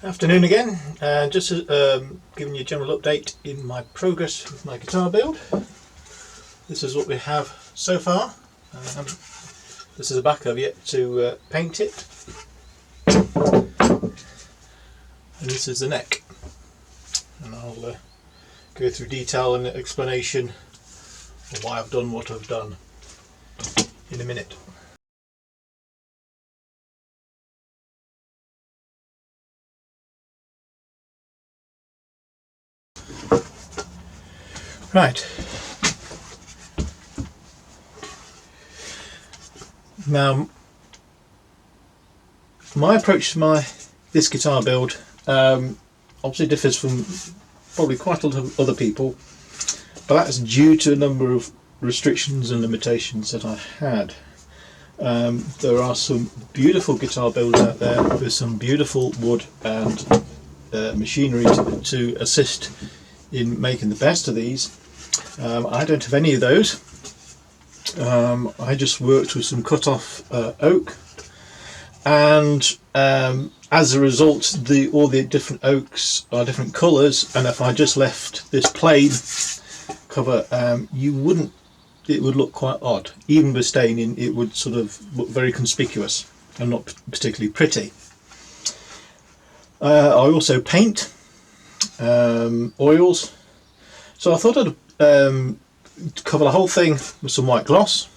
Afternoon again, just giving you a general update in my progress with my guitar build. This is what we have so far. This is the back. I've yet to paint it, and this is the neck, and I'll go through detail and explanation of why I've done what I've done in a minute. Right, now my approach to this guitar build obviously differs from probably quite a lot of other people, but that's due to a number of restrictions and limitations that I had. There are some beautiful guitar builds out there with some beautiful wood and machinery to assist in making the best of these. I don't have any of those. I just worked with some cut off oak, and as a result all the different oaks are different colours, and if I just left this plain cover, it would look quite odd. Even with staining, it would sort of look very conspicuous and not particularly pretty. I also paint oils, so I thought I'd cover the whole thing with some white gloss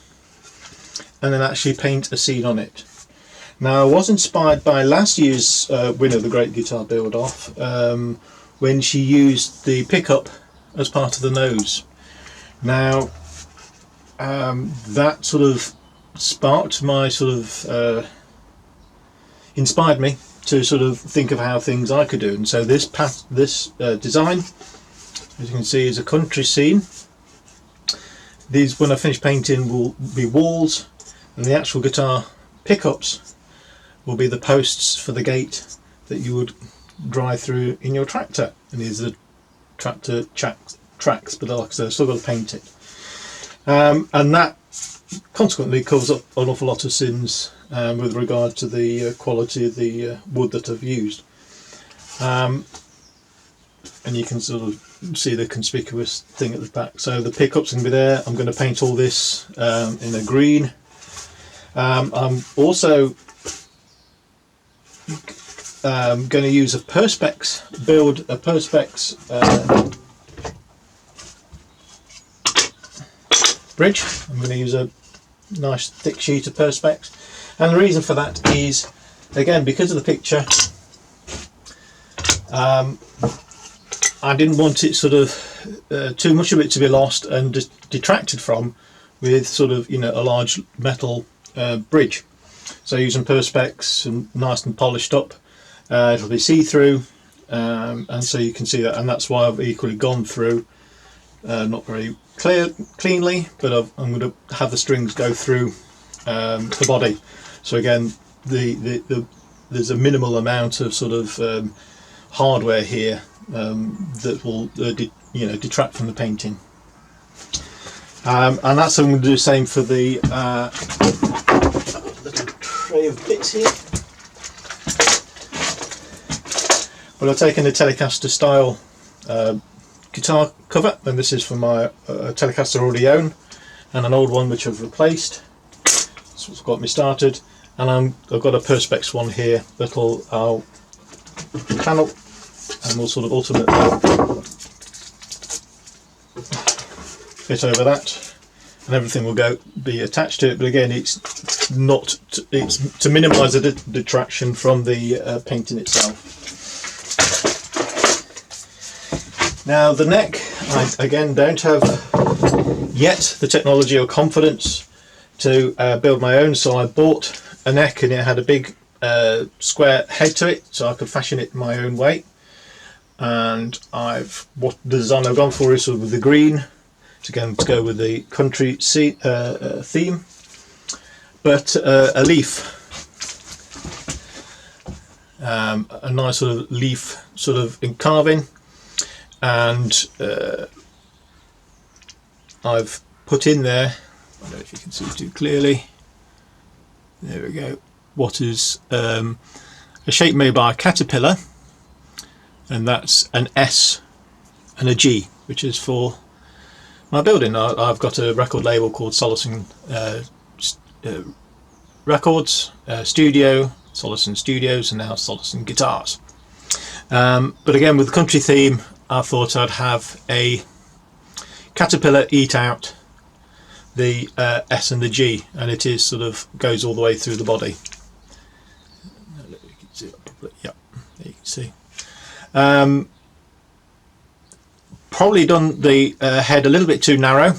and then actually paint a scene on it. Now, I was inspired by last year's winner of the Great Gutar Build off, when she used the pickup as part of the nose. Now that sort of sparked my inspired me to sort of think of how things I could do, and so this design, as you can see, is a country scene. These, when I finish painting, will be walls, and the actual guitar pickups will be the posts for the gate that you would drive through in your tractor. And these are the tractor tracks, but like I said, I've still got to paint it. And that consequently covers up an awful lot of sins with regard to the quality of the wood that I've used. And you can sort of see the conspicuous thing at the back. So the pickups are going to be there. I'm going to paint all this in a green. I'm also going to use a Perspex bridge. I'm going to use a nice thick sheet of Perspex, and the reason for that is, again, because of the picture. I didn't want it sort of too much of it to be lost and detracted from with sort of, a large metal bridge. So using Perspex and nice and polished up, it'll be see-through, and so you can see that, and that's why I've equally gone through not very cleanly, but I'm going to have the strings go through the body. So again, there's a minimal amount of sort of hardware here that will detract from the painting, and that's what I'm going to do the same for the little tray of bits here. Well, I've taken a Telecaster style guitar cover, and this is for my Telecaster I already own, and an old one which I've replaced. That's what's got me started, and I've got a Perspex one here that I'll panel, and we'll sort of ultimately fit over that, and everything will be attached to it. But again, it's to minimise the detraction from the painting itself. Now the neck, I again don't have yet the technology or confidence to build my own, so I bought a neck, and it had a big square head to it, so I could fashion it my own way. And what the design I've gone for is sort of with the green to go with the country theme, but a leaf, a nice sort of leaf sort of in carving, and I've put in there, I don't know if you can see too clearly, there we go, what is a shape made by a caterpillar and that's an S and a G, which is for my building. I've got a record label called Soloson Records Studio, Soloson Studios, and now Soloson Guitars. But again, with the country theme, I thought I'd have a caterpillar eat out the S and the G, and it is sort of goes all the way through the body. Yeah, there you can see. Probably done the head a little bit too narrow,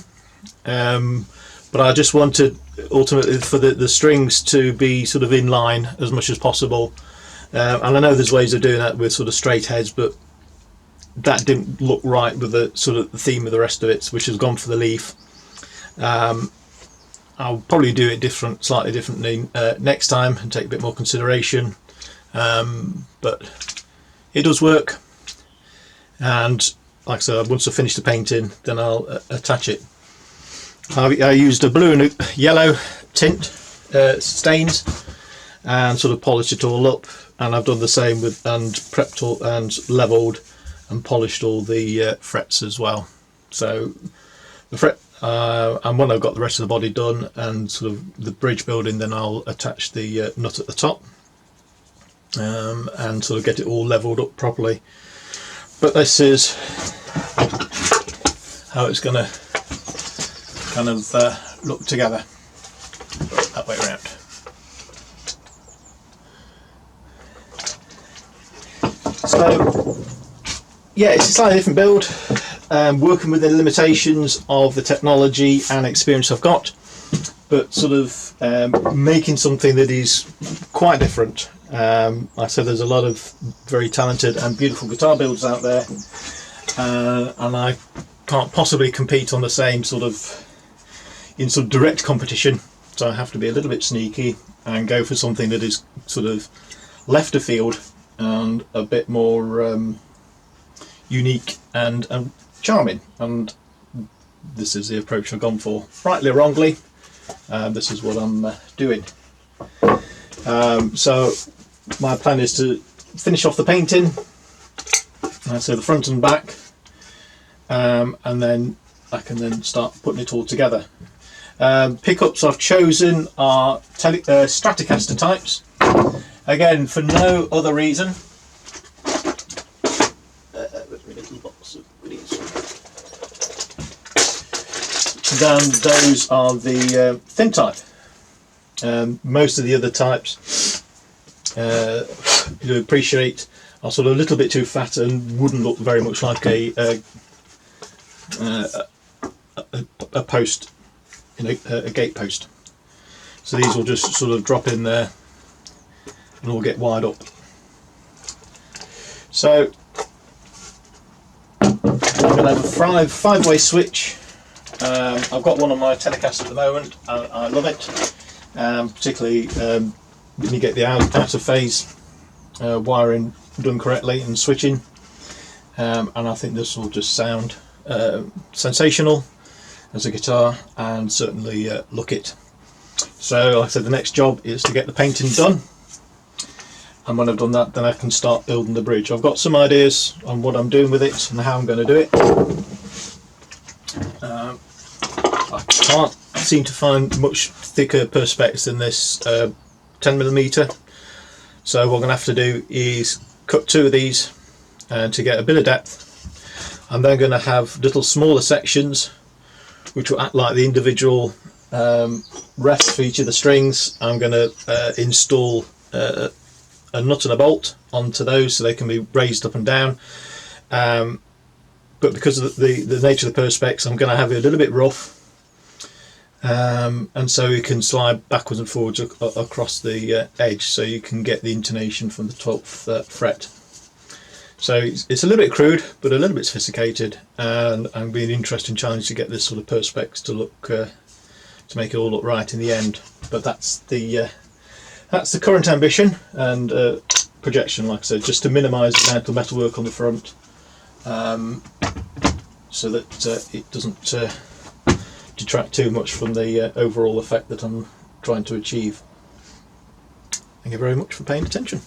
but I just wanted ultimately for the strings to be sort of in line as much as possible. And I know there's ways of doing that with sort of straight heads, but that didn't look right with the sort of the theme of the rest of it, which has gone for the leaf. I'll probably do it slightly differently next time and take a bit more consideration, but it does work. And like I said, once I finish the painting, then I'll attach it. I used a blue and a yellow tint stains and sort of polished it all up, and I've done the same with and prepped all and leveled and polished all the frets as well. So the fret, and when I've got the rest of the body done and sort of the bridge building, then I'll attach the nut at the top and sort of get it all leveled up properly. But this is how it's going to kind of look together, that way around. So yeah, it's a slightly different build, working within the limitations of the technology and experience I've got, but sort of making something that is quite different. Like I said, there's a lot of very talented and beautiful guitar builds out there, and I can't possibly compete on the same sort of direct competition, so I have to be a little bit sneaky and go for something that is sort of left of field and a bit more unique and charming, and this is the approach I've gone for. Rightly or wrongly, this is what I'm doing. So my plan is to finish off the painting, so the front and back, and then I can then start putting it all together. Pickups I've chosen are Stratocaster types, again for no other reason than those are the thin type. Most of the other types you appreciate are sort of a little bit too fat and wouldn't look very much like a post, a gate post. So these will just sort of drop in there and all get wired up. So I'm going to have a five-way switch. I've got one on my Telecaster at the moment. I love it, particularly when you get the out of phase wiring done correctly and switching, and I think this will just sound sensational as a guitar and certainly look it. So like I said, the next job is to get the painting done, and when I've done that, then I can start building the bridge. I've got some ideas on what I'm doing with it and how I'm going to do it. I can't seem to find much thicker perspex than this 10mm, so what I'm going to have to do is cut two of these to get a bit of depth. I'm then going to have little smaller sections which will act like the individual rests for each of the strings. I'm going to install a nut and a bolt onto those so they can be raised up and down, but because of the nature of the perspex, I'm going to have it a little bit rough, and so you can slide backwards and forwards across the edge, so you can get the intonation from the 12th fret. So it's a little bit crude, but a little bit sophisticated, and I'm being an interesting challenge to get this sort of perspex to look to make it all look right in the end. But that's the current ambition and projection, like I said, just to minimise the amount of metalwork on the front, so that it doesn't detract too much from the overall effect that I'm trying to achieve. Thank you very much for paying attention.